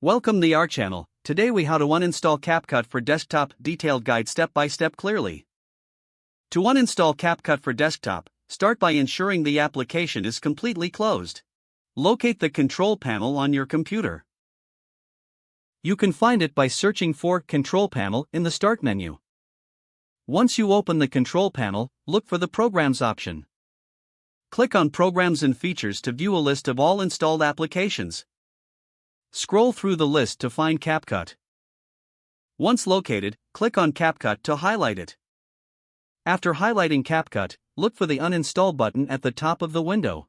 Welcome to our channel. Today we how to uninstall CapCut for desktop, detailed guide step by step clearly. To uninstall CapCut for desktop, start by ensuring the application is completely closed. Locate the control panel on your computer. You can find it by searching for Control Panel in the Start menu. Once you open the control panel, look for the Programs option. Click on Programs and Features to view a list of all installed applications. Scroll through the list to find CapCut. Once located, click on CapCut to highlight it. After highlighting CapCut, look for the Uninstall button at the top of the window.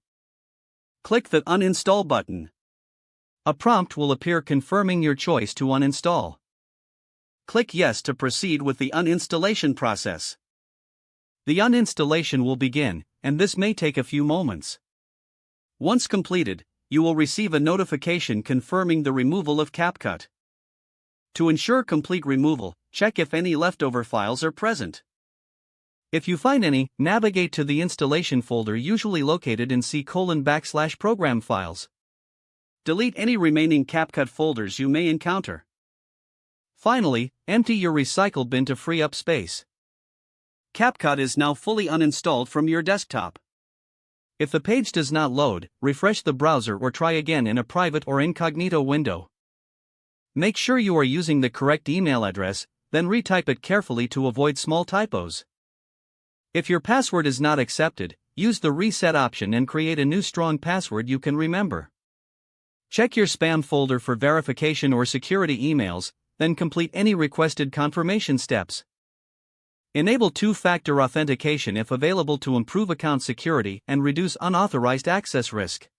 Click the Uninstall button. A prompt will appear confirming your choice to uninstall. Click Yes to proceed with the uninstallation process. The uninstallation will begin, and this may take a few moments. Once completed, you will receive a notification confirming the removal of CapCut. To ensure complete removal, check if any leftover files are present. If you find any, navigate to the installation folder usually located in C:\program files. Delete any remaining CapCut folders you may encounter. Finally, empty your recycle bin to free up space. CapCut is now fully uninstalled from your desktop. If the page does not load, refresh the browser or try again in a private or incognito window. Make sure you are using the correct email address, then retype it carefully to avoid small typos. If your password is not accepted, use the reset option and create a new strong password you can remember. Check your spam folder for verification or security emails, then complete any requested confirmation steps. Enable two-factor authentication if available to improve account security and reduce unauthorized access risk.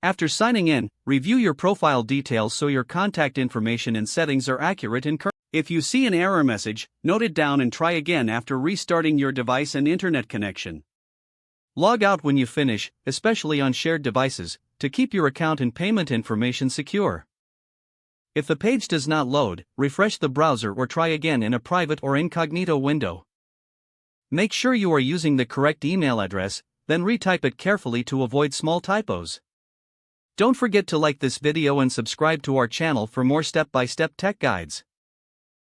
After signing in, review your profile details so your contact information and settings are accurate and current. If you see an error message, note it down and try again after restarting your device and internet connection. Log out when you finish, especially on shared devices, to keep your account and payment information secure. If the page does not load, refresh the browser or try again in a private or incognito window. Make sure you are using the correct email address, then retype it carefully to avoid small typos. Don't forget to like this video and subscribe to our channel for more step-by-step tech guides.